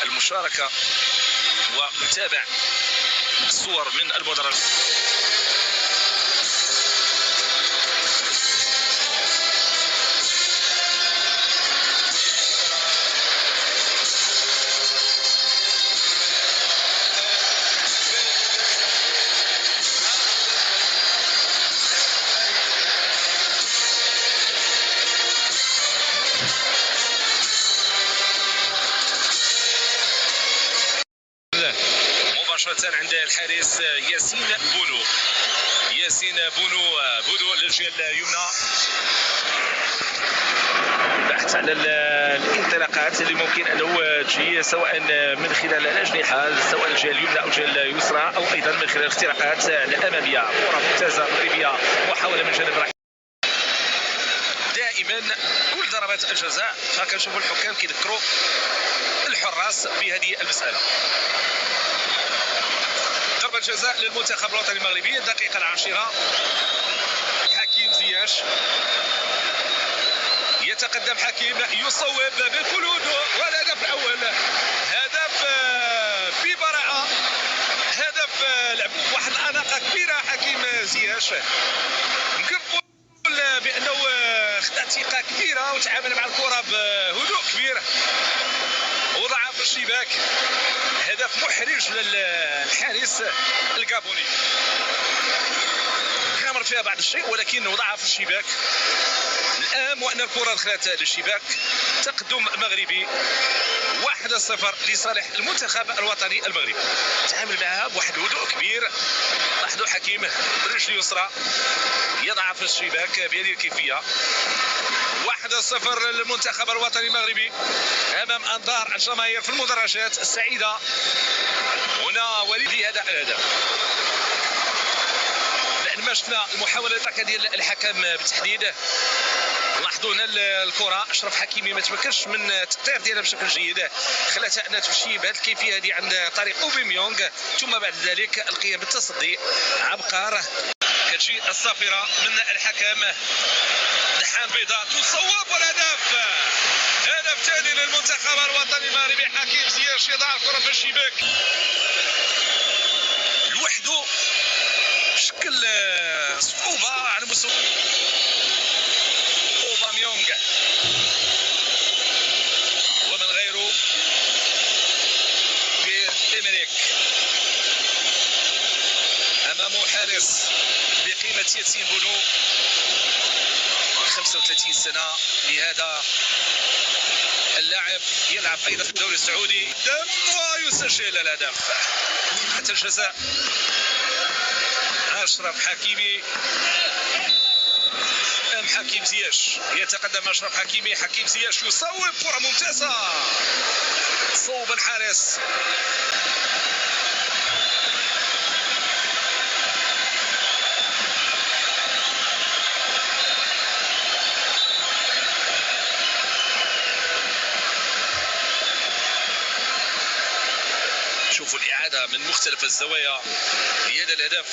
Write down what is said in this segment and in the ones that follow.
المشاركة ونتابع الصور من المدرج. مباشرة عند الحارس ياسين بونو للجهة اليمنى، بحث على الانطلاقات اللي ممكن انه تجي سواء من خلال الاجنحه، سواء الجهه اليمنى او الجهه اليسرى، او ايضا من خلال الاختراقات الاماميه. كره ممتازه مغربيه، محاوله من جانب رحيم. دائما كل ضربات الجزاء فكنشوفوا الحكام كيذكروا الحراس بهذه المساله. ضربة جزاء للمنتخب الوطني المغربي، الدقيقة العاشرة. حكيم زياش يتقدم، حكيم يصوب بالخلود، والهدف الأول هدف ببراعة، هدف لعب واحد الأناقة كبيرة حكيم زياش. نقول بأنه خدا ثقة كبيرة وتعامل مع الكرة بهدوء كبير وضعها في الشباك. هدف محرج للحارس الكابوني، غامر فيها بعض الشيء ولكن وضعها في الشباك. الأهم وأن الكرة دخلت للشباك. تقدم مغربي 1-0 لصالح المنتخب الوطني المغربي. تعامل معها بواحد الهدوء كبير. لاحظوا حكيم برجل اليسرى يضعها في الشباك بهذه الكيفية. 1-0 للمنتخب الوطني المغربي امام انظار الجماهير في المدرجات السعيده هنا وليد هذا الهدف. لان ما شفنا المحاولات ديال الحكم بالتحديد. لاحظوا هنا الكره اشرف حكيمي ما تمكنش من التقطير ديالها بشكل جيد، خلاتها انها تمشي بهذه الكيفيه هذه عن طريق اوباميونغ، ثم بعد ذلك القيام بالتصدي عبقار. كتجي الصافره من الحكم دحان بيضاء تصوب، والهدف هدف ثاني للمنتخب الوطني المغربي. حكيم زياش يضع الكره في الشباك لوحده بشكل صعوبه على مستوى اوباميونغ ومن غيره بإمريك امامه حارس بقيمه ياسين بونو 35 سنة لهذا اللاعب، يلعب أيضا في الدوري السعودي ويسجل الهدف. حتى الجزاء أشرف حكيمي أم حكيم زياش. يتقدم أشرف حكيمي، حكيم زياش يصوب كرة ممتازة، صوب الحارس. شوفوا الإعادة من مختلف الزوايا لهذا الهدف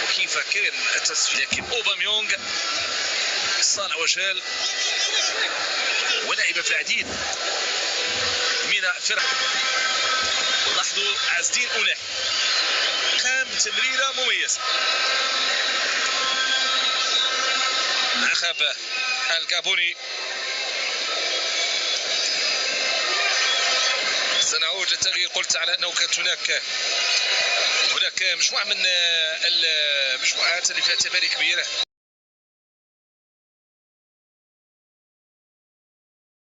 وكيف كان التسجيل. لكن أوباميونغ صانع وجال ولعب في العديد من فرق. لاحظوا عز الدين أوناح قام بتمريرة مميزة. منتخب الكابوني سنعود للتغيير. قلت على انه كانت هناك مجموعه من المجموعات اللي فيها تباري كبيره.